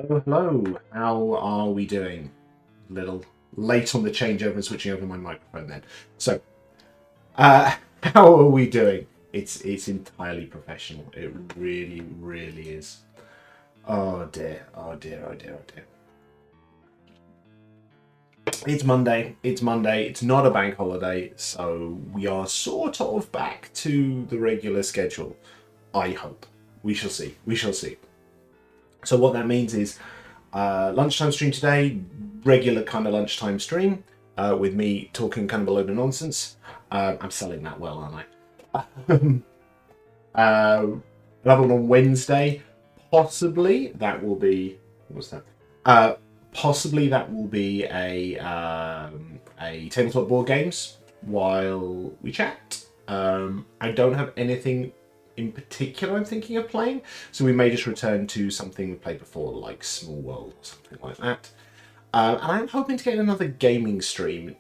Hello, hello. How are we doing? A little late on the changeover and switching over my microphone then. So, uh, how are we doing? It's entirely professional. It really, really is. Oh dear, oh dear, oh dear, oh dear. It's Monday. It's Monday. It's not a bank holiday, so we are sort of back to the regular schedule. I hope. We shall see. We shall see. So what that means is lunchtime stream today, regular kind of lunchtime stream with me talking kind of a load of nonsense. I'm selling that well, aren't I? Another one on Wednesday. Possibly that will be what's that? Possibly that will be a tabletop board games while we chat. I don't have anything in particular I'm thinking of playing, so we may just return to something we played before, like Small World or something like that. And I'm hoping to get another gaming stream.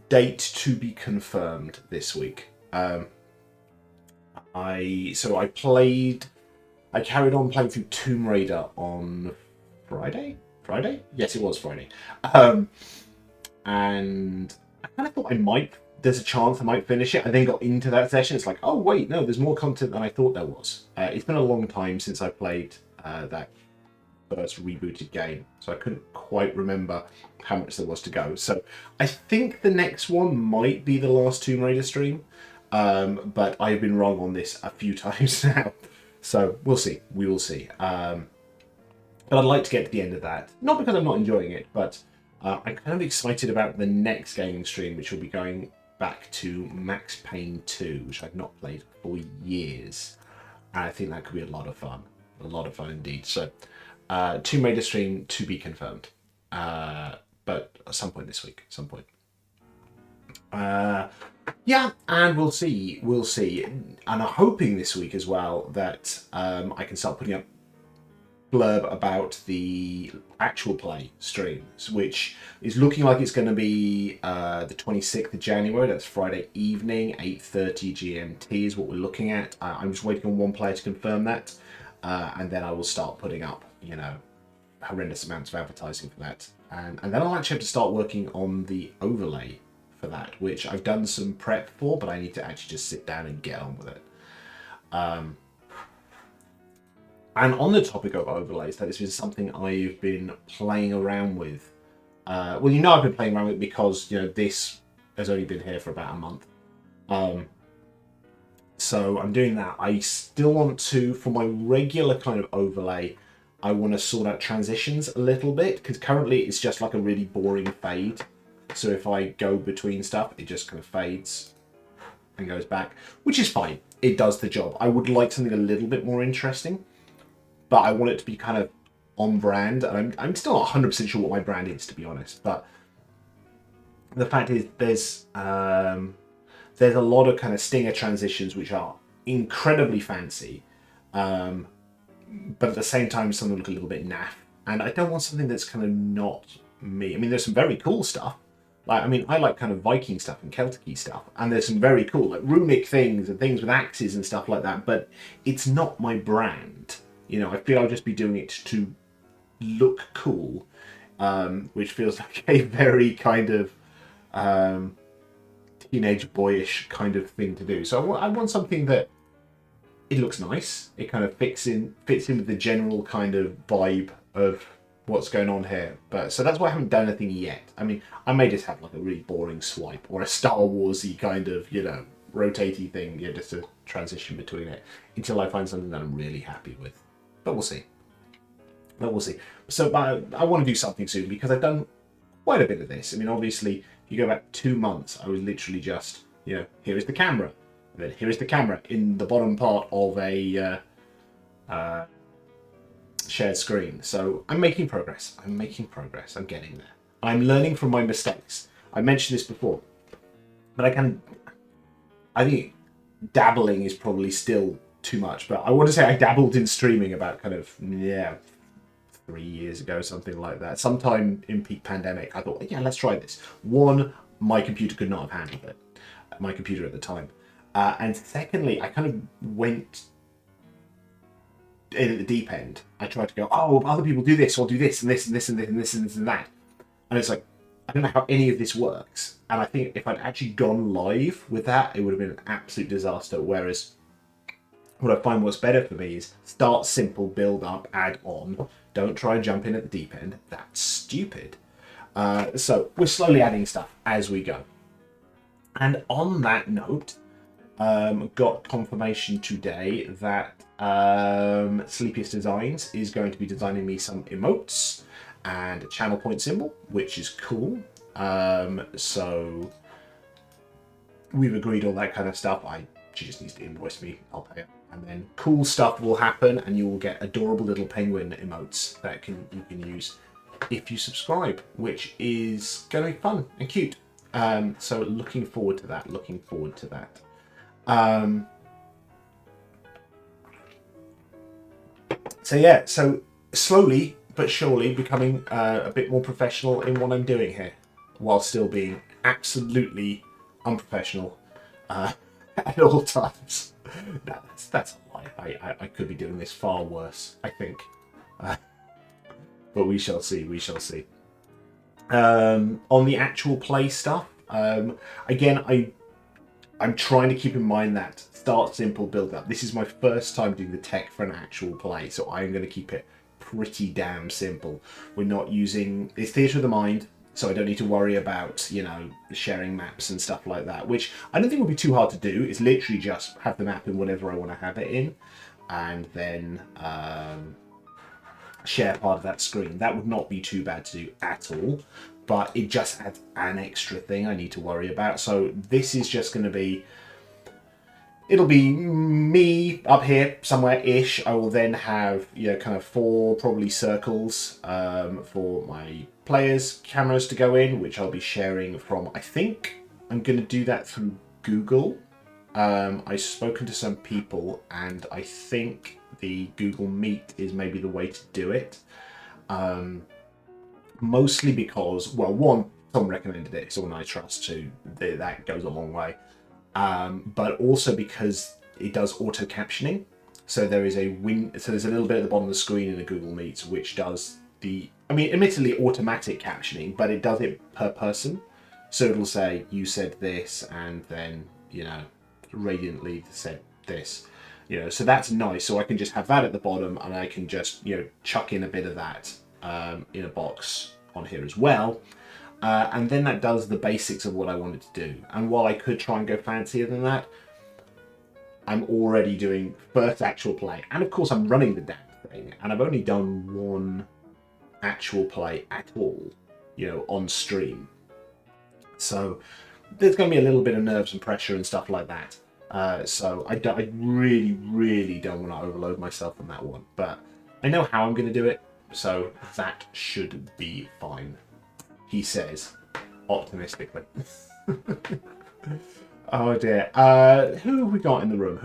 Date to be confirmed this week. I played. I carried on playing through Tomb Raider on Friday. Friday? Yes, it was Friday. Um, and I kind of thought I might. There's a chance I might finish it. I then got into that session. It's like, oh wait, no, there's more content than I thought there was. It's been a long time since I played that first rebooted game, so I couldn't quite remember how much there was to go. So I think the next one might be the last Tomb Raider stream, but I've been wrong on this a few times now. So we'll see. We will see. But I'd like to get to the end of that. Not because I'm not enjoying it, but I'm kind of excited about the next gaming stream, which will be going back to Max Payne 2, which I've not played for years. And I think that could be a lot of fun. A lot of fun indeed. So, Tomb Raider stream to be confirmed. But at some point this week. Some point. Yeah, and we'll see. We'll see. And I'm hoping this week as well that I can start putting up blurb about the actual play streams, which is looking like it's going to be the 26th of January. That's Friday evening, 8:30 GMT is what we're looking at. I'm just waiting on one player to confirm that, and then I will start putting up, horrendous amounts of advertising for that. And then I'll actually have to start working on the overlay for that, which I've done some prep for, but I need to actually just sit down and get on with it. And on the topic of overlays, that is something I've been playing around with. I've been playing around with it because this has only been here for about a month. So I'm doing that. I still want to, for my regular kind of overlay, I want to sort out transitions a little bit because currently it's just like a really boring fade. So if I go between stuff, it just kind of fades and goes back, which is fine. It does the job. I would like something a little bit more interesting, but I want it to be kind of on brand. And I'm still not 100% sure what my brand is, to be honest. But the fact is, there's a lot of kind of stinger transitions which are incredibly fancy, but at the same time, some of them look a little bit naff. And I don't want something that's kind of not me. I mean, there's some very cool stuff. I like kind of Viking stuff and Celtic stuff, and there's some very cool, like runic things and things with axes and stuff like that. But it's not my brand. I feel I'll just be doing it to look cool, which feels like a very kind of teenage boyish kind of thing to do. So I want something that it looks nice. It kind of fits in with the general kind of vibe of what's going on here. But so that's why I haven't done anything yet. I mean, I may just have like a really boring swipe or a Star Warsy kind of rotatey thing, just to transition between it until I find something that I'm really happy with. But we'll see. So I want to do something soon because I've done quite a bit of this. I mean, obviously, if you go back 2 months, I was literally just, here is the camera. And then here is the camera in the bottom part of a shared screen. So I'm making progress. I'm getting there. I'm learning from my mistakes. I mentioned this before, but I think dabbling is probably still too much, but I want to say I dabbled in streaming about 3 years ago, something like that. Sometime in peak pandemic, I thought, yeah, let's try this. One, my computer could not have handled it. My computer at the time. And secondly, I kind of went in at the deep end, I try to go, oh, other people do this, or do this, and this, and this, and this, and this, and this, and that. And it's like, I don't know how any of this works. And I think if I'd actually gone live with that, it would have been an absolute disaster. Whereas what I find what's better for me is start simple, build up, add on. Don't try and jump in at the deep end. That's stupid. So we're slowly adding stuff as we go. And on that note, got confirmation today that Sleepiest Designs is going to be designing me some emotes and a channel point symbol, which is cool. So we've agreed all that kind of stuff. She just needs to invoice me, I'll pay her. And then cool stuff will happen, and you will get adorable little penguin emotes that you can use if you subscribe, which is going to be fun and cute. So looking forward to that. So yeah, so slowly but surely becoming a bit more professional in what I'm doing here, while still being absolutely unprofessional at all times. No, that's a lie. I could be doing this far worse, I think. But we shall see. On the actual play stuff, again, I'm trying to keep in mind that start simple, build up. This is my first time doing the tech for an actual play, so I'm going to keep it pretty damn simple. We're not using... It's Theatre of the Mind, so I don't need to worry about, sharing maps and stuff like that, which I don't think would be too hard to do. It's literally just have the map in whatever I want to have it in, and then share part of that screen. That would not be too bad to do at all, but it just adds an extra thing I need to worry about. So this is just going to be... It'll be me up here somewhere-ish. I will then have, kind of 4 probably circles for my players' cameras to go in, which I'll be sharing from, I think I'm going to do that through Google. I've spoken to some people, and I think the Google Meet is maybe the way to do it. Mostly because, well, one, someone recommended it, someone I trust, so that goes a long way. But also because it does auto captioning, so there is so there's a little bit at the bottom of the screen in the Google Meet which does admittedly automatic captioning, but it does it per person. So it'll say you said this, and then Radiantly said this, so that's nice. So I can just have that at the bottom, and I can just chuck in a bit of that in a box on here as well. And then that does the basics of what I wanted to do. And while I could try and go fancier than that, I'm already doing first actual play. And of course I'm running the damn thing, and I've only done one actual play at all, on stream. So there's going to be a little bit of nerves and pressure and stuff like that. So I really, really don't want to overload myself on that one. But I know how I'm going to do it, so that should be fine, he says, optimistically. Oh dear. Who have we got in the room?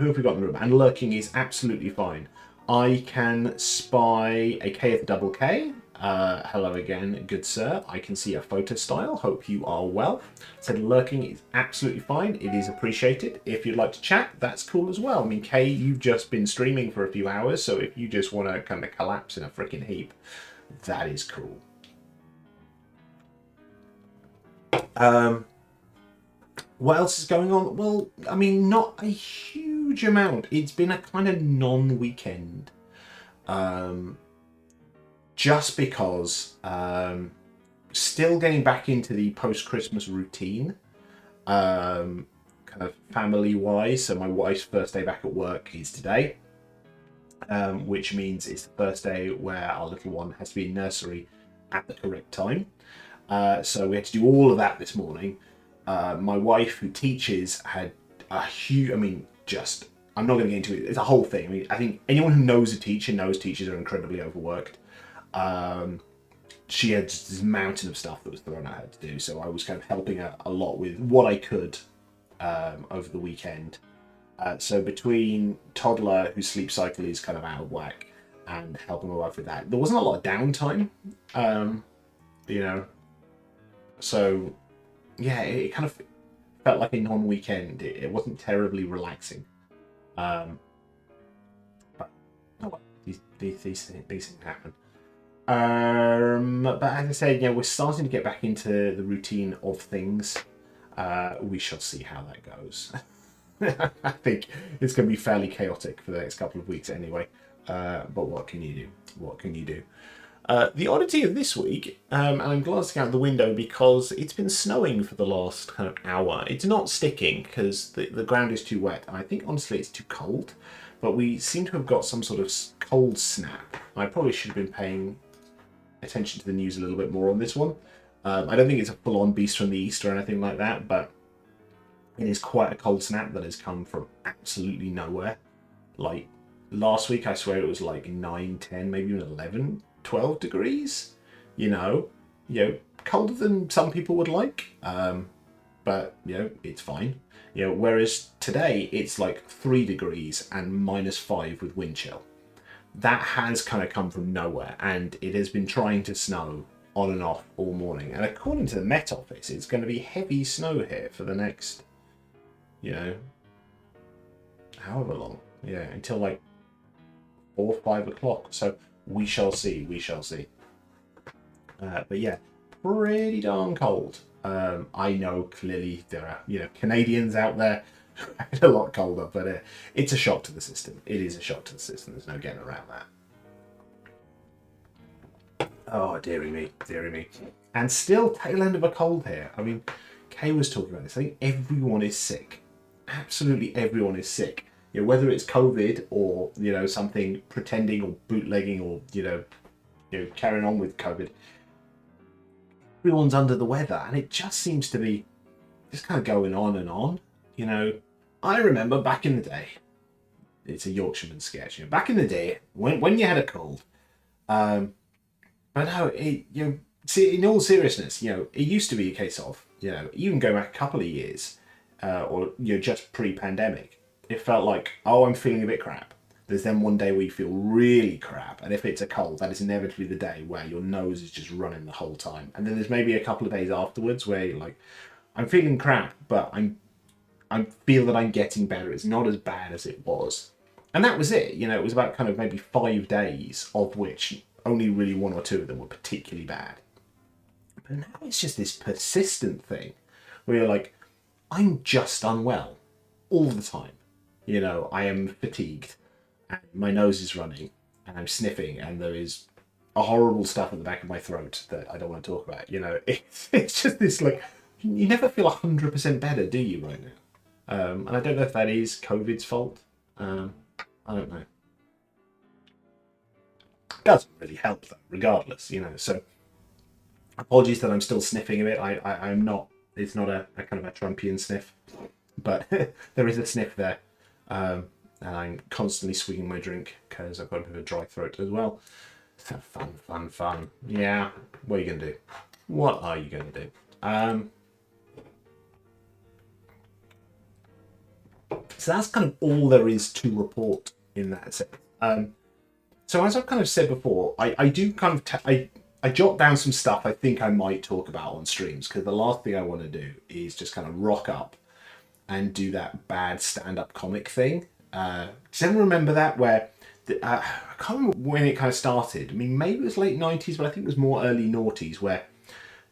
And lurking is absolutely fine. I can spy a K at the double K. Hello again, good sir. I can see a photo style. Hope you are well. Said lurking is absolutely fine. It is appreciated. If you'd like to chat, that's cool as well. I mean, Kay, you've just been streaming for a few hours, so if you just want to kind of collapse in a freaking heap, that is cool. What else is going on? Well, I mean, not a huge amount. It's been a kind of non-weekend. Just because still getting back into the post-Christmas routine, kind of family-wise. So my wife's first day back at work is today, which means it's the first day where our little one has to be in nursery at the correct time. So we had to do all of that this morning. My wife, who teaches, had a huge... I'm not going to get into it. It's a whole thing. I mean, I think anyone who knows a teacher knows teachers are incredibly overworked. She had just this mountain of stuff that was thrown at her to do, so I was kind of helping her a lot with what I could over the weekend. So between toddler, whose sleep cycle is kind of out of whack, and helping my wife with that, there wasn't a lot of downtime. So yeah, it kind of felt like a non-weekend. It wasn't terribly relaxing. But oh well, these things happen. But as I said, we're starting to get back into the routine of things. We shall see how that goes. I think it's going to be fairly chaotic for the next couple of weeks anyway. But what can you do? What can you do? The oddity of this week, and I'm glancing out the window because it's been snowing for the last kind of hour. It's not sticking because the ground is too wet. I think honestly it's too cold. But we seem to have got some sort of cold snap. I probably should have been paying attention to the news a little bit more on this one. I don't think it's a full-on beast from the east or anything like that, but it is quite a cold snap that has come from absolutely nowhere. Like last week, I swear it was like 9, 10, maybe even 11, 12 degrees. Colder than some people would like, but it's fine. Whereas today it's like 3 degrees and -5 with wind chill. That has kind of come from nowhere, and it has been trying to snow on and off all morning. And according to the Met Office, it's going to be heavy snow here for the next, however long. Until like 4 or 5 o'clock. So we shall see. We shall see. But yeah, pretty darn cold. I know clearly there are Canadians out there who are a lot colder, but it's a shock to the system. It is a shock to the system. There's no getting around that. Oh, dearie me, dearie me. And still tail end of a cold here. I mean, Kay was talking about this. I think everyone is sick. Absolutely everyone is sick. Whether it's COVID or something pretending or bootlegging or carrying on with COVID. Everyone's under the weather, and it just seems to be just kind of going on and on. I remember back in the day, it's a Yorkshireman sketch. Back in the day, when you had a cold, but no, see, in all seriousness, it used to be a case of, even go back a couple of years, or just pre-pandemic, it felt like, oh, I'm feeling a bit crap. There's then one day where you feel really crap, and if it's a cold, that is inevitably the day where your nose is just running the whole time. And then there's maybe a couple of days afterwards where you're like, I'm feeling crap, but I feel that I'm getting better. It's not as bad as it was. And that was it. It was about kind of maybe 5 days, of which only really 1 or 2 of them were particularly bad. But now it's just this persistent thing where you're like, I'm just unwell all the time. I am fatigued. And my nose is running, and I'm sniffing, and there is a horrible stuff at the back of my throat that I don't want to talk about. It's just this, like, you never feel 100% better, do you, right now? And I don't know if that is COVID's fault. I don't know. It doesn't really help, though, regardless, So, apologies that I'm still sniffing a bit. I'm not, it's not a kind of a Trumpian sniff, but there is a sniff there. And I'm constantly swigging my drink because I've got a bit of a dry throat as well. So fun. Yeah, what are you going to do? What are you going to do? So that's kind of all there is to report in that sense. So as I've kind of said before, I do kind of... I jot down some stuff I think I might talk about on streams, because the last thing I want to do is just kind of rock up and do that bad stand-up comic thing. Does anyone remember that? Where I can't remember when it kind of started. I mean, maybe it was late 90s, but I think it was more early noughties, where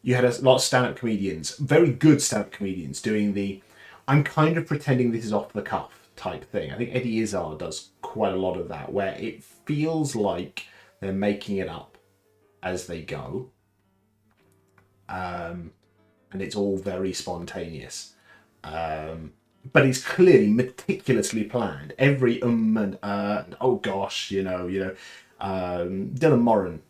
you had a lot of stand-up comedians, very good stand-up comedians, doing the I'm kind of pretending this is off the cuff type thing. I think Eddie Izzard does quite a lot of that, where it feels like they're making it up as they go. And it's all very spontaneous. But it's clearly meticulously planned. Every and oh gosh, Dylan Moran,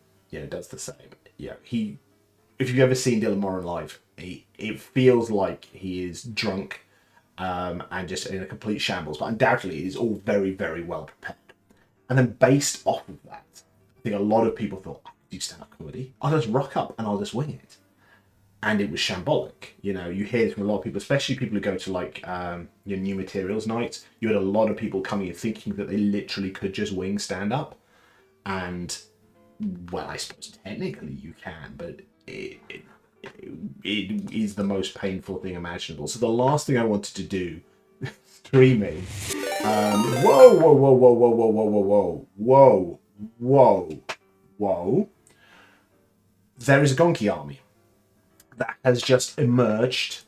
does the same. If you've ever seen Dylan Moran live, it feels like he is drunk, and just in a complete shambles. But undoubtedly, it is all very, very well prepared. And then based off of that, I think a lot of people thought, I can do stand-up comedy. I'll just rock up and I'll just wing it. And it was shambolic. You hear it from a lot of people, especially people who go to like your new materials nights. You had a lot of people coming in thinking that they literally could just wing stand up. And well, I suppose technically you can, but it is the most painful thing imaginable. So the last thing I wanted to do streaming. Whoa. whoa, whoa. There is a Gonki army that has just emerged,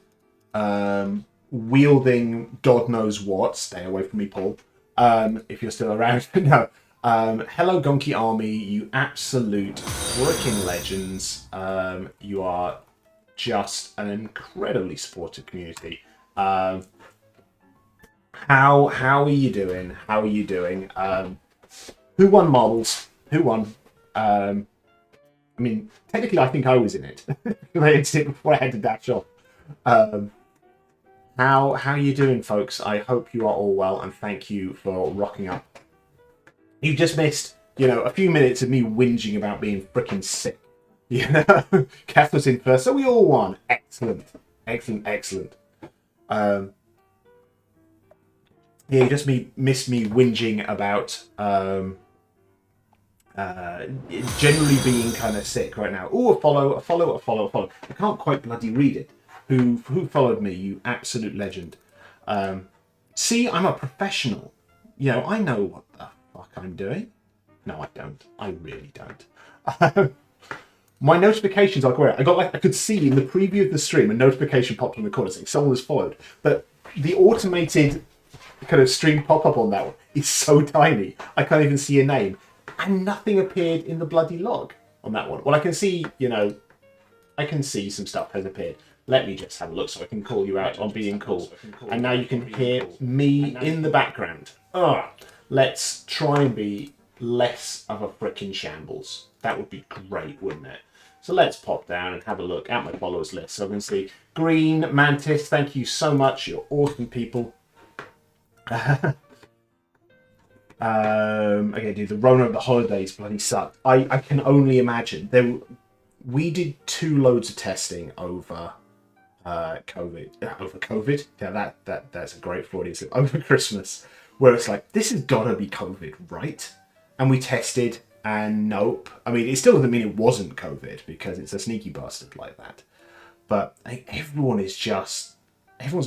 wielding God knows what. Stay away from me, Paul. If you're still around. No. Hello, Gonki army, you absolute freaking legends. You are just an incredibly supportive community. How are you doing? How are you doing? Who won Marbles? Who won? I mean, technically, I think I was in it. I entered it before I had to dash off. How are you doing, folks? I hope you are all well, and thank you for rocking up. You just missed, a few minutes of me whinging about being freaking sick. Kath was in first, so we all won. Excellent, excellent, excellent. Yeah, you just missed me whinging about generally being kind of sick right now. Oh, a follow. I can't quite bloody read it. Who followed me? You absolute legend. See, I'm a professional. I know what the fuck I'm doing. No, I don't. I really don't. My notifications are great. I could see in the preview of the stream a notification popped on the corner saying someone was followed, but the automated kind of stream pop-up on that one is so tiny I can't even see a name, and nothing appeared in the bloody log on that one. Well, I can see, I can see some stuff has appeared. Let me just have a look so I can call you out on being cool. And now you can hear me in the background. Let's try and be less of a frickin' shambles. That would be great, wouldn't it? So let's pop down and have a look at my followers list. So I can see Green Mantis, thank you so much. You're awesome people. Okay, dude, the Rona of the holidays bloody sucked. I can only imagine. We did 2 loads of testing over COVID. Over COVID? Yeah, that's a great Freudian slip. Over Christmas, where it's like, this has gotta be COVID, right? And we tested, and nope. I mean, it still doesn't mean it wasn't COVID, because it's a sneaky bastard like that. But everyone's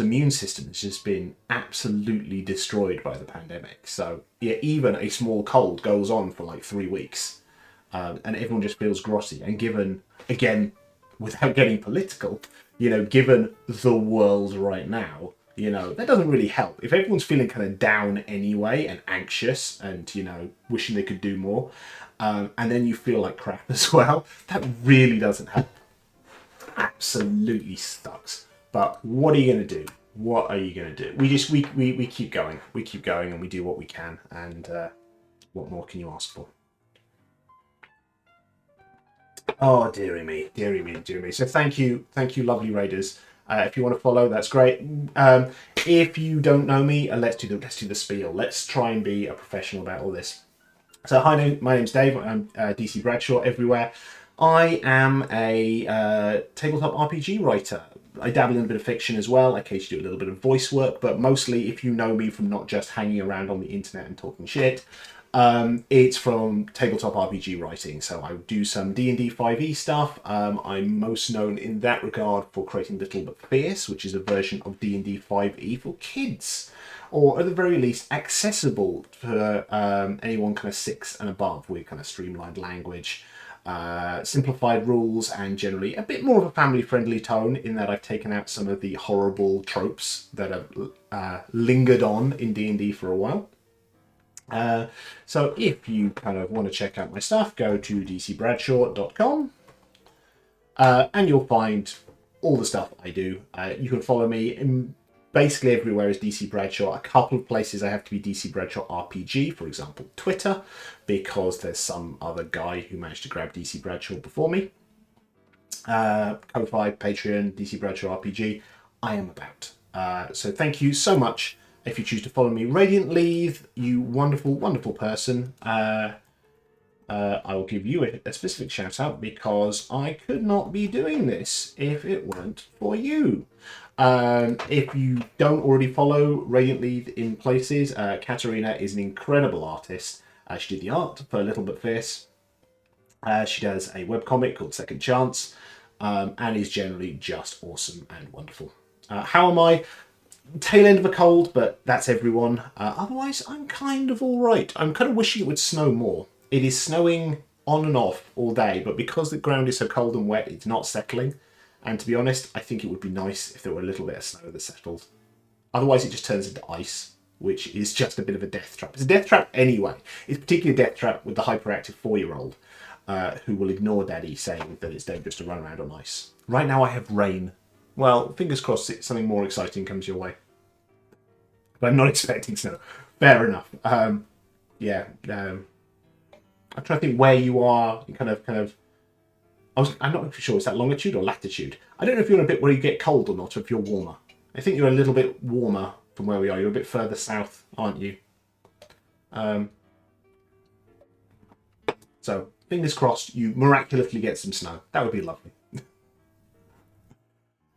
immune system has just been absolutely destroyed by the pandemic. So yeah, even a small cold goes on for like 3 weeks, and everyone just feels grotty. And given, again, without getting political, given the world right now, that doesn't really help. If everyone's feeling kind of down anyway and anxious and, wishing they could do more, and then you feel like crap as well, that really doesn't help. Absolutely sucks. But what are you going to do? What are you going to do? We keep going. We keep going and we do what we can. And what more can you ask for? Oh, dearie me. So thank you, lovely raiders. If you want to follow, that's great. If you don't know me, let's do the spiel. Let's try and be a professional about all this. So hi, my name's Dave. I'm DC Bradshaw everywhere. I am a tabletop RPG writer. I dabble in a bit of fiction as well. I occasionally do a little bit of voice work, but mostly, if you know me from not just hanging around on the internet and talking shit, it's from tabletop RPG writing. So I do some D&D 5e stuff. I'm most known in that regard for creating Little But Fierce, which is a version of D&D 5e for kids, or at the very least accessible for anyone kind of 6 and above, with kind of streamlined language, simplified rules, and generally a bit more of a family-friendly tone, in that I've taken out some of the horrible tropes that have lingered on in D&D for a while. So if you kind of want to check out my stuff, go to dcbradshaw.com, and you'll find all the stuff I do. You can follow me in basically everywhere as DC Bradshaw. A couple of places I have to be DC Bradshaw RPG, for example, Twitter, because there's some other guy who managed to grab DC Bradshaw before me. Ko-Fi, Patreon, DC Bradshaw RPG, I am about. So thank you so much if you choose to follow me. Radiant Leith, you wonderful, wonderful person. I will give you a specific shout out, because I could not be doing this if it weren't for you. If you don't already follow Radiant Leith in places, Katarina is an incredible artist. She did the art for Little But Fierce. She does a webcomic called Second Chance, and is generally just awesome and wonderful. How am I? Tail end of a cold, but that's everyone. Otherwise, I'm kind of all right. I'm kind of wishing it would snow more. It is snowing on and off all day, but because the ground is so cold and wet, it's not settling. And to be honest, I think it would be nice if there were a little bit of snow that settled. Otherwise, it just turns into ice, which is just a bit of a death trap. It's a death trap anyway. It's particularly a death trap with the hyperactive 4-year-old who will ignore Daddy saying that it's dangerous to run around on ice. Right now, I have rain. Well, fingers crossed something more exciting comes your way. But I'm not expecting snow. Fair enough. Yeah. I'm trying to think where you are. Kind of. I'm not sure. Is that longitude or latitude? I don't know if you're in a bit where you get cold or not, or if you're warmer. I think you're a little bit warmer from where we are. You're a bit further south, aren't you? So fingers crossed, you miraculously get some snow. That would be lovely.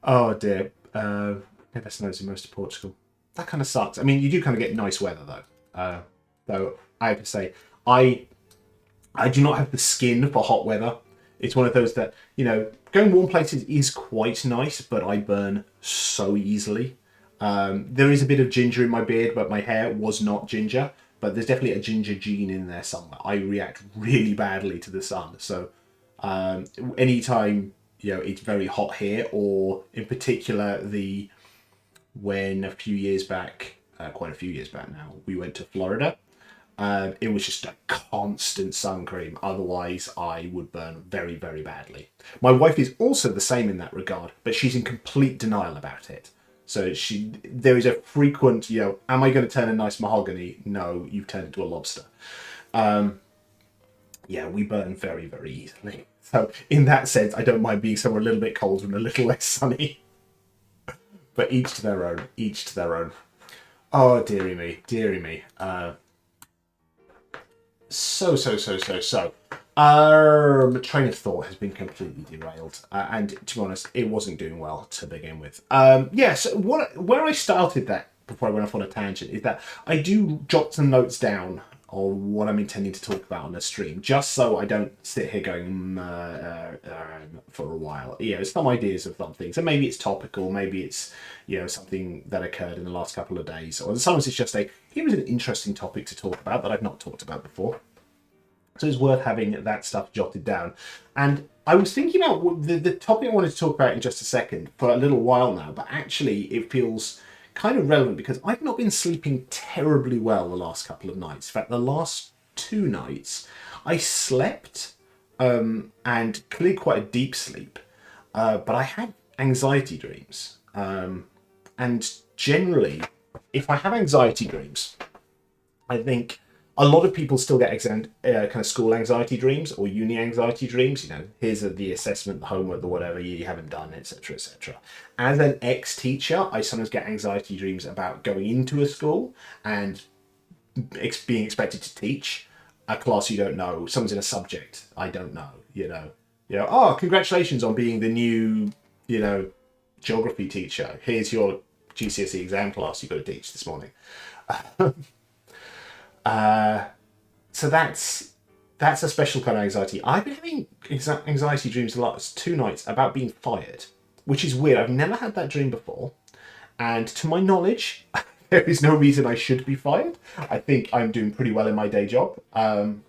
Oh dear. Never snows in most of Portugal. That kind of sucks. I mean, you do kind of get nice weather though. Though I have to say, I do not have the skin for hot weather. It's one of those that, going warm places is quite nice, but I burn so easily. There is a bit of ginger in my beard, but my hair was not ginger. But there's definitely a ginger gene in there somewhere. I react really badly to the sun. So anytime, it's very hot here, or in particular, when a few years back, quite a few years back now, we went to Florida. It was just a constant sun cream. Otherwise, I would burn very, very badly. My wife is also the same in that regard, but she's in complete denial about it. So there is a frequent, am I going to turn a nice mahogany? No, you've turned into a lobster. Yeah, we burn very, very easily. So in that sense, I don't mind being somewhere a little bit colder and a little less sunny. But each to their own. Each to their own. Oh, dearie me, dearie me. So. Train of thought has been completely derailed, and to be honest, it wasn't doing well to begin with. So where I started that before I went off on a tangent is that I do jot some notes down on what I'm intending to talk about on the stream, just so I don't sit here going for a while. Some ideas of some things, and maybe it's topical, maybe it's something that occurred in the last couple of days, or sometimes it's just here is an interesting topic to talk about that I've not talked about before. So it's worth having that stuff jotted down. And I was thinking about the topic I wanted to talk about in just a second for a little while now, but actually it feels kind of relevant because I've not been sleeping terribly well the last couple of nights. In fact, the last 2 nights I slept and clearly quite a deep sleep, but I had anxiety dreams. And generally, if I have anxiety dreams, I think a lot of people still get kind of school anxiety dreams or uni anxiety dreams. Here's the assessment, the homework, the whatever you haven't done, etc., etc. As an ex-teacher, I sometimes get anxiety dreams about going into a school and being expected to teach a class you don't know. Someone's in a subject I don't know. Oh, congratulations on being the new, geography teacher. Here's your GCSE exam class you've got to teach this morning. So that's a special kind of anxiety. I've been having anxiety dreams the last 2 nights about being fired, which is weird. I've never had that dream before, and to my knowledge, there is no reason I should be fired. I think I'm doing pretty well in my day job. And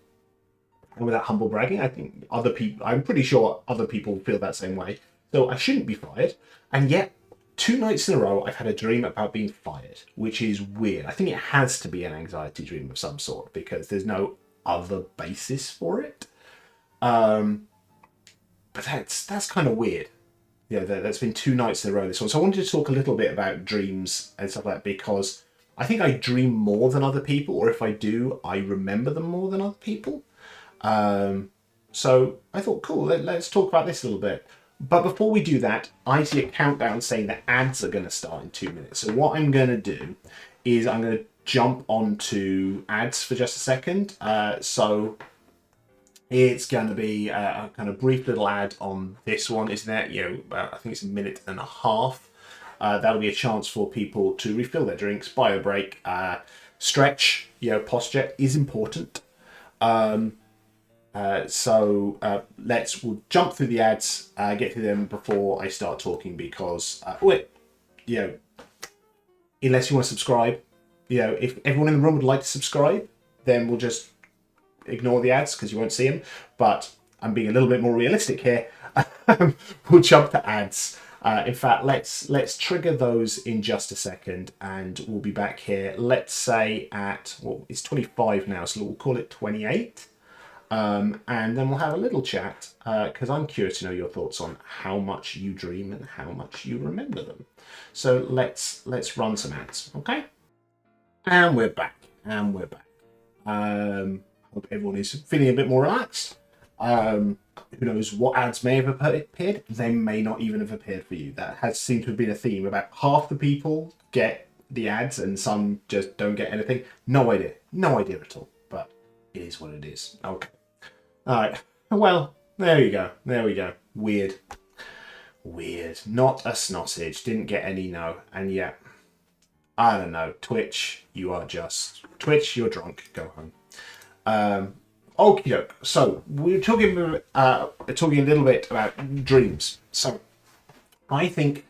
without humble bragging, I think I'm pretty sure other people feel that same way. So I shouldn't be fired, and yet 2 nights in a row, I've had a dream about being fired, which is weird. I think it has to be an anxiety dream of some sort because there's no other basis for it. But that's kind of weird. That's been 2 nights in a row, this one. So I wanted to talk a little bit about dreams and stuff like that because I think I dream more than other people, or if I do, I remember them more than other people. So I thought, cool, let's talk about this a little bit. But before we do that, I see a countdown saying that ads are going to start in 2 minutes. So what I'm going to do is I'm going to jump onto ads for just a second. So it's going to be a kind of brief little ad on this one, isn't it? I think it's 1.5 minutes. That'll be a chance for people to refill their drinks, buy a break, stretch. Posture is important. We'll jump through the ads, get through them before I start talking because, unless you want to subscribe, if everyone in the room would like to subscribe, then we'll just ignore the ads because you won't see them. But I'm being a little bit more realistic here. We'll jump to ads. In fact, let's trigger those in just a second, and we'll be back here. Let's say at, well, it's 25 now, so we'll call it 28. And then we'll have a little chat, because I'm curious to know your thoughts on how much you dream and how much you remember them. So let's run some ads, okay? And we're back. Hope everyone is feeling a bit more relaxed. Who knows what ads may have appeared? They may not even have appeared for you. That has seemed to have been a theme. About half the people get the ads and some just don't get anything. No idea at all. But it is what it is. Okay. All right. Well, there you go. There we go. Weird. Not a snossage. Didn't get any no. And yet, I don't know. Twitch, you're drunk. Go home. Okie doke. So we're talking a little bit about dreams. So I think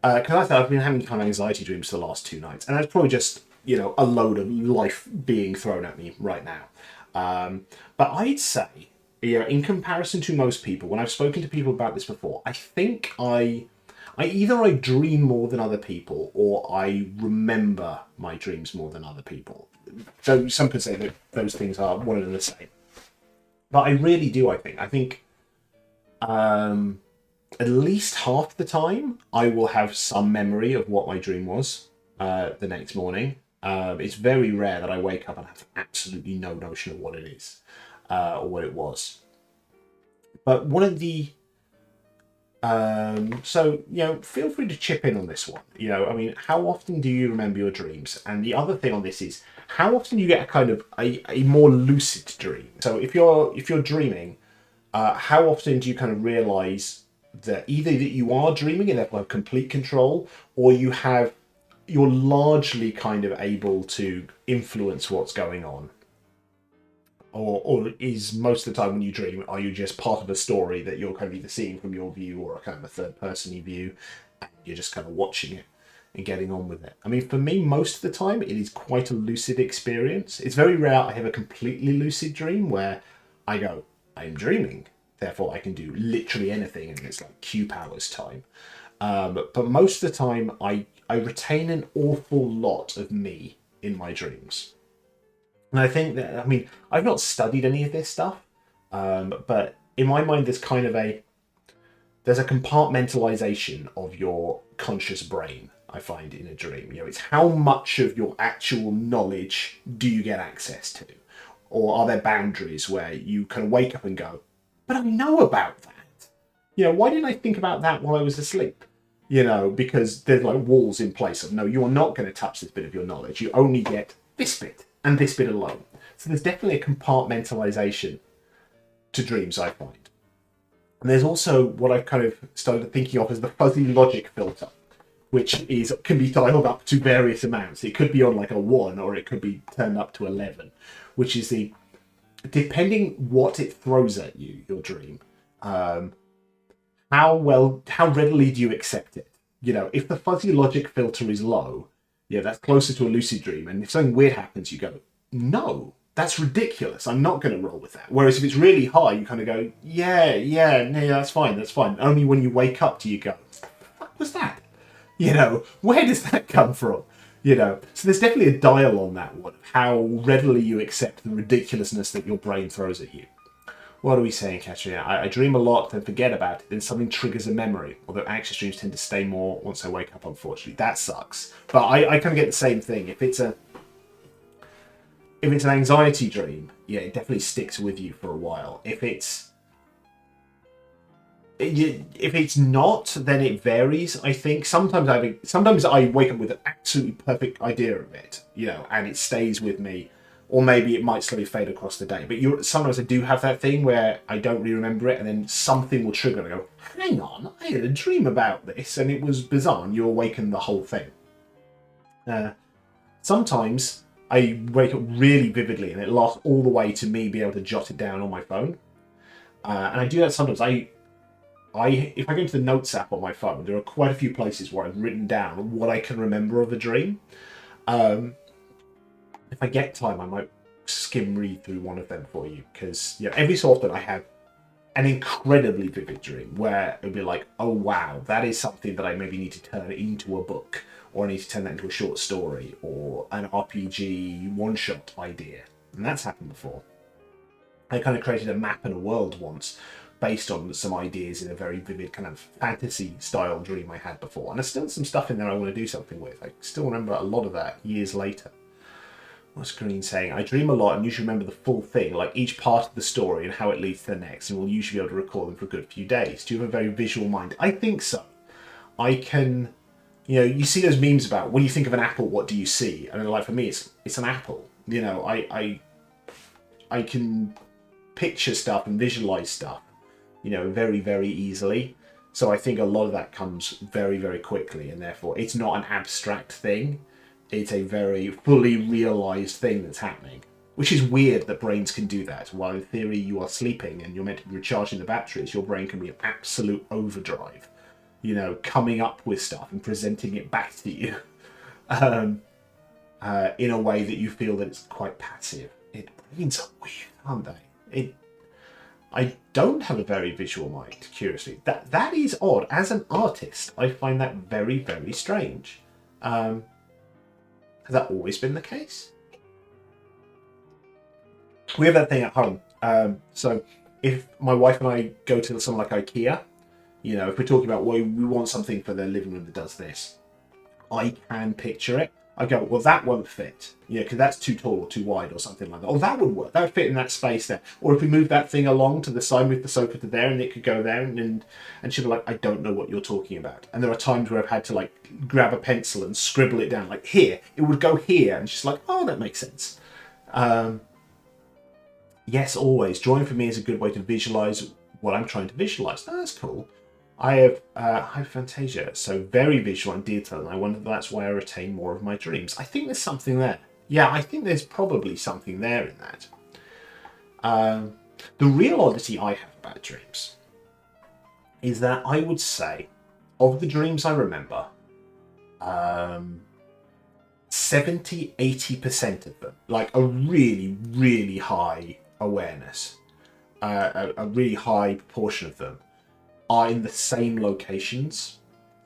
because I've been having kind of anxiety dreams for the last 2 nights, and that's probably just a load of life being thrown at me right now. But I'd say, in comparison to most people, when I've spoken to people about this before, I think I either dream more than other people, or I remember my dreams more than other people. So some could say that those things are one and the same. But I really do, I think at least half the time I will have some memory of what my dream was the next morning. It's very rare that I wake up and have absolutely no notion of what it is or what it was. But one of the... feel free to chip in on this one. How often do you remember your dreams? And the other thing on this is, how often do you get a kind of a more lucid dream? So if you're dreaming, how often do you kind of realize that either that you are dreaming and therefore have complete control, or you're largely kind of able to influence what's going on? Or is most of the time when you dream, are you just part of a story that you're kind of either seeing from your view or a kind of a third-person view, and you're just kind of watching it and getting on with it? I mean, for me, most of the time, it is quite a lucid experience. It's very rare I have a completely lucid dream where I go, I'm dreaming, therefore I can do literally anything, and it's like Q powers time. But most of the time, I retain an awful lot of me in my dreams. And I think that, I've not studied any of this stuff, but in my mind, there's a compartmentalization of your conscious brain, I find, in a dream. It's how much of your actual knowledge do you get access to? Or are there boundaries where you kind of wake up and go, but I know about that. Why didn't I think about that while I was asleep? Because there's like walls in place of, no, you're not going to touch this bit of your knowledge. You only get this bit and this bit alone. So there's definitely a compartmentalization to dreams, I find. And there's also what I've kind of started thinking of as the fuzzy logic filter, which can be dialed up to various amounts. It could be on like a 1, or it could be turned up to 11, which is depending what it throws at you, your dream, how readily do you accept it? If the fuzzy logic filter is low, that's closer to a lucid dream. And if something weird happens, you go, no, that's ridiculous. I'm not going to roll with that. Whereas if it's really high, you kind of go, yeah, no, that's fine. Only when you wake up do you go, what was that? Where does that come from? So there's definitely a dial on that one, of how readily you accept the ridiculousness that your brain throws at you. What are we saying, Katrina? I dream a lot, then forget about it, then something triggers a memory. Although anxious dreams tend to stay more once I wake up, unfortunately. That sucks. But I kind of get the same thing. If it's an anxiety dream, it definitely sticks with you for a while. If it's not, then it varies, I think. Sometimes I wake up with an absolutely perfect idea of it, and it stays with me. Or maybe it might slowly fade across the day. But sometimes I do have that thing where I don't really remember it, and then something will trigger, and I go, hang on, I had a dream about this, and it was bizarre, and you awaken the whole thing. Sometimes I wake up really vividly, and it lasts all the way to me being able to jot it down on my phone. And I do that sometimes. If I go into the Notes app on my phone, there are quite a few places where I've written down what I can remember of a dream. If I get time, I might skim read through one of them for you, because every so often I have an incredibly vivid dream where it'll be like, oh wow, that is something that I maybe need to turn into a book, or I need to turn that into a short story or an RPG one-shot idea. And that's happened before. I kind of created a map and a world once based on some ideas in a very vivid kind of fantasy style dream I had before. And there's still some stuff in there I want to do something with. I still remember a lot of that years later. What's Green saying? I dream a lot and usually remember the full thing, like each part of the story and how it leads to the next, and will usually be able to recall them for a good few days. Do you have a very visual mind? I think so. I can, you see those memes about when you think of an apple, what do you see? And like for me, it's an apple. I can picture stuff and visualize stuff, very, very easily. So I think a lot of that comes very, very quickly, and therefore it's not an abstract thing. It's a very fully realized thing that's happening, which is weird that brains can do that. While in theory you are sleeping and you're meant to be recharging the batteries, your brain can be in absolute overdrive, coming up with stuff and presenting it back to you in a way that you feel that it's quite passive. Brains are weird, aren't they? I don't have a very visual mind, curiously. That is odd. As an artist, I find that very, very strange. Has that always been the case? We have that thing at home. So if my wife and I go to something like IKEA, if we're talking about, well, we want something for the living room that does this, I can picture it. I go, well, that won't fit, because that's too tall or too wide or something like that. Oh, that would work. That would fit in that space there. Or if we move that thing along to the side, move the sofa to there, and it could go there, and she'll be like, I don't know what you're talking about. And there are times where I've had to grab a pencil and scribble it down, like here, it would go here, and she's like, oh, that makes sense. Yes, always. Drawing for me is a good way to visualize what I'm trying to visualize. Oh, that's cool. I have hyperphantasia, so very visual and detailed, and I wonder if that's why I retain more of my dreams. I think there's something there. Yeah, I think there's probably something there in that. The real oddity I have about dreams is that I would say, of the dreams I remember, 70-80% of them, like a really, really high awareness, a really high proportion of them, are in the same locations.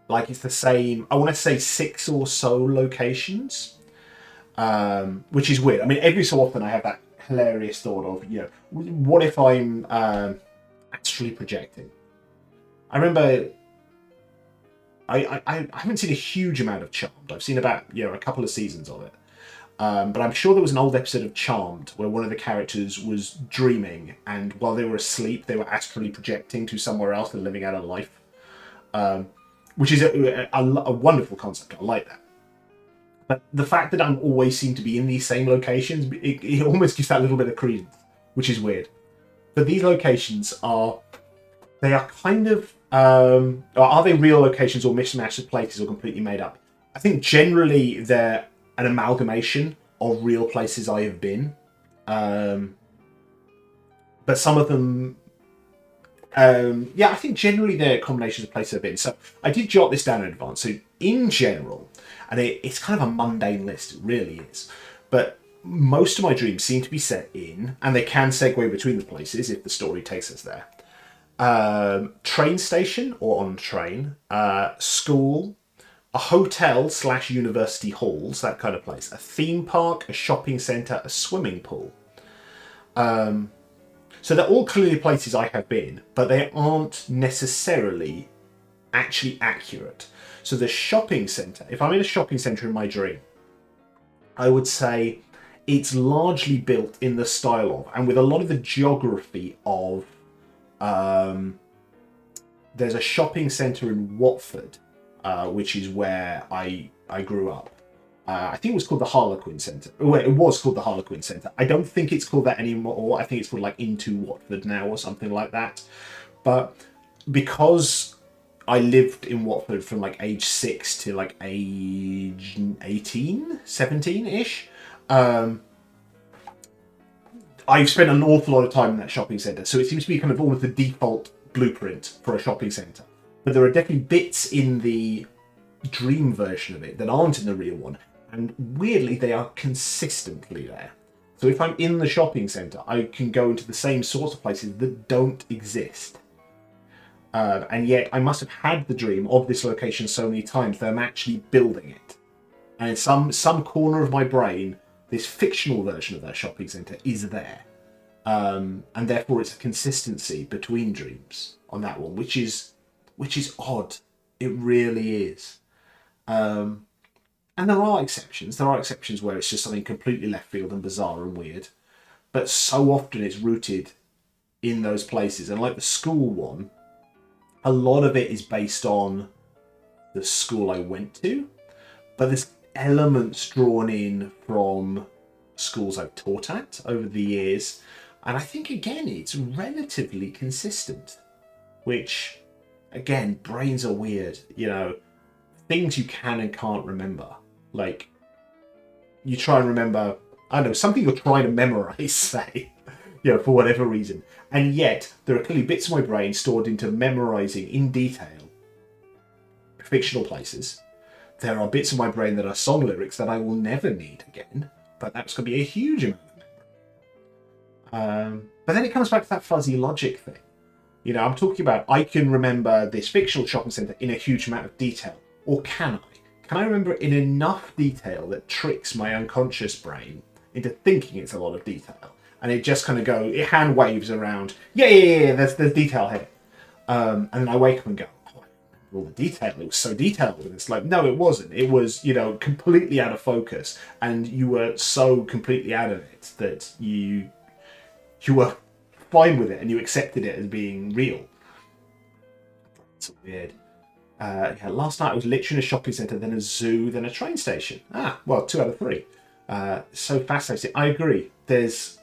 Like it's the same, I want to say 6 or so locations, which is weird. I mean, every so often I have that hilarious thought of, what if I'm astrally projecting? I remember, I haven't seen a huge amount of Charmed. I've seen about, a couple of seasons of it. But I'm sure there was an old episode of Charmed where one of the characters was dreaming, and while they were asleep, they were astrally projecting to somewhere else and living out a life, which is a wonderful concept. I like that. But the fact that I'm always seem to be in these same locations, it almost gives that little bit of credence, which is weird. But these locations they are kind of, are they real locations or mishmash of places or completely made up? I think generally they're an amalgamation of real places I have been. But some of them, I think generally they're combinations of places I've been. So I did jot this down in advance. So in general, and it's kind of a mundane list, it really is, but most of my dreams seem to be set in, and they can segue between the places if the story takes us there. Train station or on train, school, a hotel/university halls, that kind of place, a theme park, a shopping centre, a swimming pool. So they're all clearly places I have been, but they aren't necessarily actually accurate. So the shopping centre, if I'm in a shopping centre in my dream, I would say it's largely built in the style of, and with a lot of the geography of, there's a shopping centre in Watford, which is where I grew up. I think it was called the Harlequin Centre. Well, it was called the Harlequin Centre. I don't think it's called that anymore. I think it's called Into Watford now or something like that. But because I lived in Watford from age 6 to age 18, 17-ish, I've spent an awful lot of time in that shopping centre. So it seems to be kind of almost the default blueprint for a shopping centre. But there are definitely bits in the dream version of it that aren't in the real one. And weirdly, they are consistently there. So if I'm in the shopping centre, I can go into the same sorts of places that don't exist. And yet I must have had the dream of this location so many times that I'm actually building it. And in some corner of my brain, this fictional version of that shopping centre is there. And therefore it's a consistency between dreams on that one, which is odd. It really is. And there are exceptions. There are exceptions where it's just something completely left field and bizarre and weird. But so often it's rooted in those places. And like the school one, a lot of it is based on the school I went to. But there's elements drawn in from schools I've taught at over the years. And I think, again, it's relatively consistent. Which, again, brains are weird. Things you can and can't remember. Like, you try and remember, I don't know, something you're trying to memorize, say, for whatever reason. And yet, there are clearly bits of my brain stored into memorizing in detail fictional places. There are bits of my brain that are song lyrics that I will never need again, but that's going to be a huge amount of memory. But then it comes back to that fuzzy logic thing. I'm talking about, I can remember this fictional shopping centre in a huge amount of detail. Or can I? Can I remember it in enough detail that tricks my unconscious brain into thinking it's a lot of detail? And it just kind of it hand waves around, yeah, there's detail here. And then I wake up and go, oh, I remember all the detail. It was so detailed. And it's like, no, it wasn't. It was, completely out of focus. And you were so completely out of it that you were fine with it and you accepted it as being real. It's weird. Last night I was literally in a shopping centre, then a zoo, then a train station. 2 out of 3. So fascinating. I agree. There's,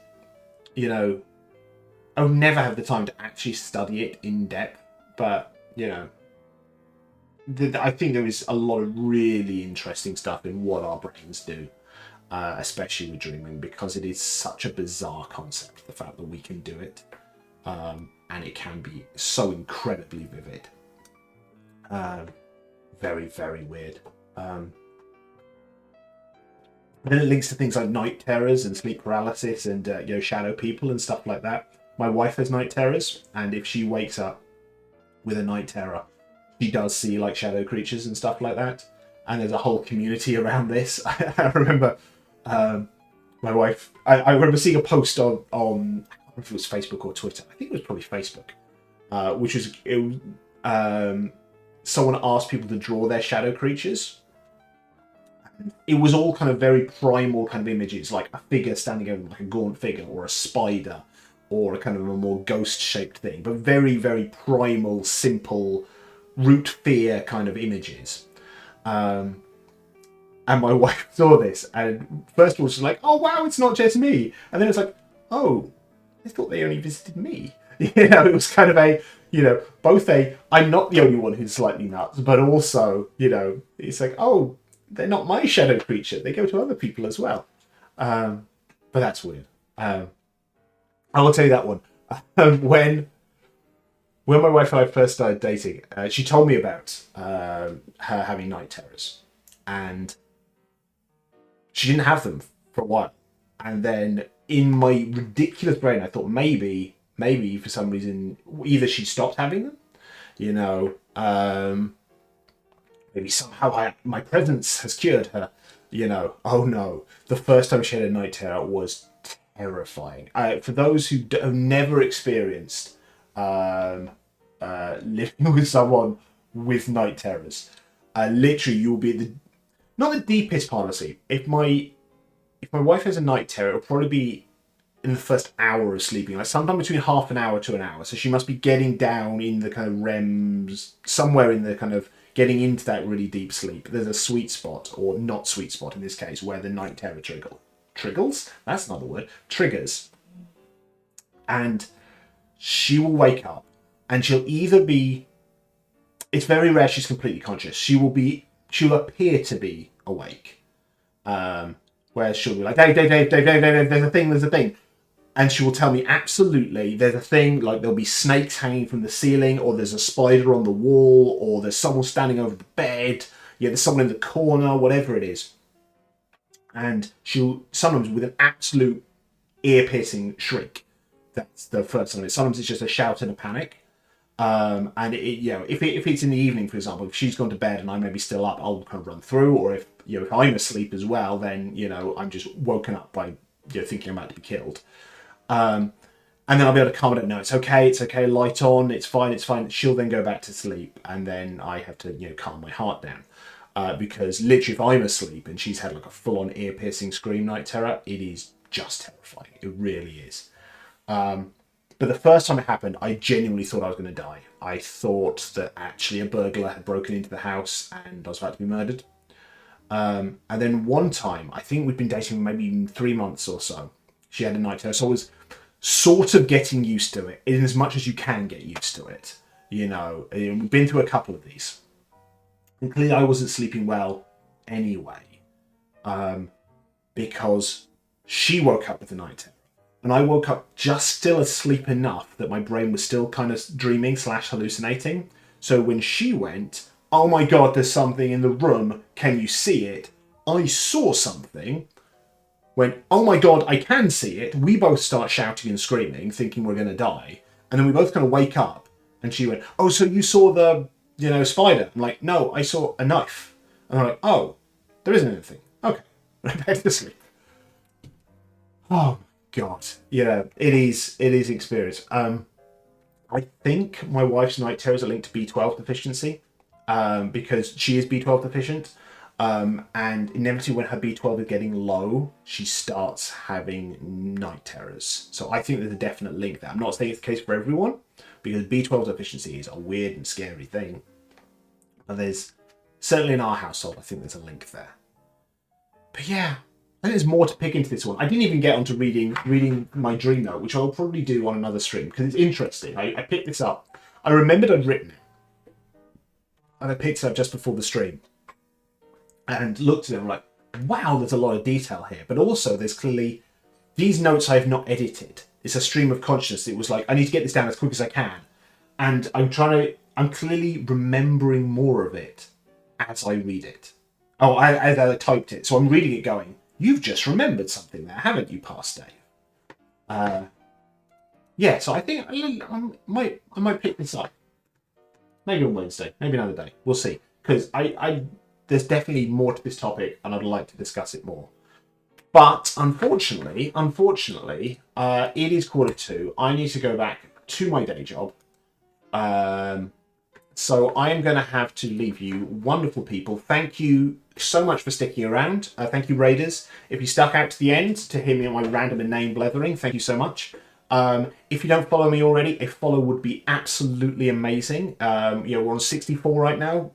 I'll never have the time to actually study it in depth, but, I think there is a lot of really interesting stuff in what our brains do, especially with dreaming, because it is such a bizarre concept, the fact that we can do it, and it can be so incredibly vivid. Very, very weird. Then it links to things like night terrors and sleep paralysis and shadow people and stuff like that. My wife has night terrors, and if she wakes up with a night terror, she does see like shadow creatures and stuff like that. And there's a whole community around this. I remember my wife. I remember seeing a post on I don't know if it was Facebook or Twitter. I think it was probably Facebook, which was someone asked people to draw their shadow creatures. It was all kind of very primal kind of images, like a figure standing over like a gaunt figure, or a spider, or a kind of a more ghost-shaped thing, but very, very primal, simple, root fear kind of images. And my wife saw this, and first of all she's like, "Oh wow, it's not just me," and then it's like, "Oh, I thought they only visited me." It was kind of both I'm not the only one who's slightly nuts, but also, it's like, oh, they're not my shadow creature. They go to other people as well. But that's weird. I will tell you that one. When my wife and I first started dating, she told me about her having night terrors. And she didn't have them for a while. And then in my ridiculous brain, I thought maybe for some reason, either she stopped having them, maybe somehow my presence has cured her, Oh no, the first time she had a night terror was terrifying. For those who have never experienced living with someone with night terrors, literally you'll be not the deepest part of the sleep. If my wife has a night terror, it'll probably be in the first hour of sleeping, like sometime between half an hour to an hour. So she must be getting down in the kind of REMs, somewhere in the kind of getting into that really deep sleep. There's a sweet spot, or not sweet spot in this case, where the night terror triggers. That's not a word. Triggers. And she will wake up, and she'll either be. It's very rare she's completely conscious. She'll appear to be awake. Where she'll be like, Dave, there's a thing. And she will tell me, absolutely, there's a thing, like there'll be snakes hanging from the ceiling, or there's a spider on the wall, or there's someone standing over the bed, there's someone in the corner, whatever it is. And she'll, sometimes with an absolute ear-piercing shriek. That's the first time. Sometimes it's just a shout and a panic. And if it's in the evening, for example, if she's gone to bed and I may be still up, I'll kind of run through. Or if I'm asleep as well, then I'm just woken up by thinking I'm about to be killed. And then I'll be able to calm it down. No, it's okay, light on, it's fine. She'll then go back to sleep, and then I have to, calm my heart down. Because literally, if I'm asleep and she's had like a full-on ear-piercing scream night terror, it is just terrifying. It really is. But the first time it happened, I genuinely thought I was going to die. I thought that actually a burglar had broken into the house and I was about to be murdered. And then one time, I think we'd been dating maybe 3 months or so, she had a night terror. So I was sort of getting used to it, in as much as you can get used to it. We've been through a couple of these. And clearly I wasn't sleeping well anyway, because she woke up with the night terror. And I woke up just still asleep enough that my brain was still kind of dreaming / hallucinating. So when she went, "Oh my God, there's something in the room. Can you see it?" I saw something. Went, "Oh my God, I can see it." We both start shouting and screaming, thinking we're going to die. And then we both kind of wake up. And she went, "Oh, so you saw the, spider?" I'm like, "No, I saw a knife." And I'm like, "Oh, there isn't anything. Okay." Right back to sleep. Oh, God. Yeah, it is experience. I think my wife's night terrors are linked to B12 deficiency, because she is B12 deficient. And inevitably when her B12 is getting low, she starts having night terrors. So I think there's a definite link there. I'm not saying it's the case for everyone, because B12 deficiency is a weird and scary thing. But there's, certainly in our household, I think there's a link there. But yeah, I think there's more to pick into this one. I didn't even get onto reading my dream note, which I'll probably do on another stream, because it's interesting. I picked this up. I remembered I'd written it. And I picked it up just before the stream. And looked at it and I'm like, wow, there's a lot of detail here. But also there's clearly, these notes I have not edited. It's a stream of consciousness. It was like, I need to get this down as quick as I can. And I'm clearly remembering more of it as I read it. Oh, as I typed it. So I'm reading it going, you've just remembered something there, haven't you, past Dave? Yeah, so I think I might pick this up. Maybe on Wednesday, maybe another day. We'll see. Because there's definitely more to this topic, and I'd like to discuss it more. But unfortunately, it is 1:45. I need to go back to my day job. So I am going to have to leave you, wonderful people. Thank you so much for sticking around. Thank you, Raiders. If you stuck out to the end to hear me on my random inane blethering, thank you so much. If you don't follow me already, a follow would be absolutely amazing. We're on 64 right now.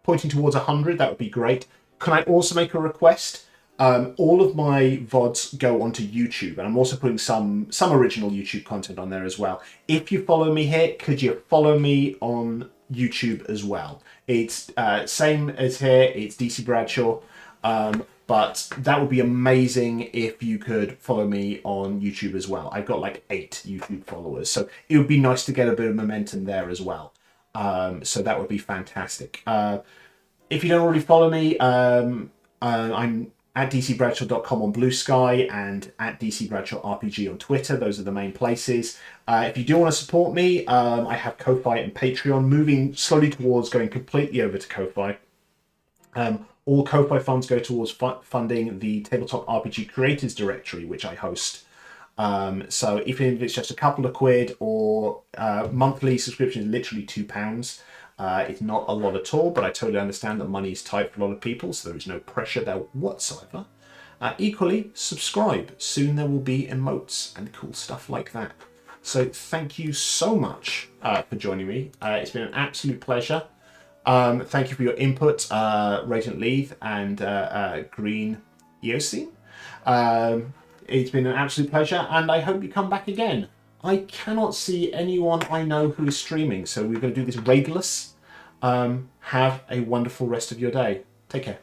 Pointing towards 100, that would be great. Can I also make a request? All of my VODs go onto YouTube, and I'm also putting some original YouTube content on there as well. If you follow me here, could you follow me on YouTube as well? It's same as here, it's DC Bradshaw, but that would be amazing if you could follow me on YouTube as well. I've got like 8 YouTube followers, so it would be nice to get a bit of momentum there as well. So that would be fantastic. If you don't already follow me, I'm at dcbradshaw.com on Blue Sky and at dcbradshawrpg on Twitter. Those are the main places. If you do want to support me, I have Ko-Fi and Patreon, moving slowly towards going completely over to Ko-Fi. All Ko-Fi funds go towards funding the Tabletop RPG Creators Directory, which I host. So if it's just a couple of quid or monthly subscription is literally £2, it's not a lot at all, but I totally understand that money is tight for a lot of people, so there is no pressure there whatsoever. Equally, subscribe. Soon there will be emotes and cool stuff like that. So thank you so much for joining me. It's been an absolute pleasure. Thank you for your input, Radiant Leith and Green Eocene. It's been an absolute pleasure, and I hope you come back again. I cannot see anyone I know who is streaming, so we're going to do this raidless. Have a wonderful rest of your day. Take care.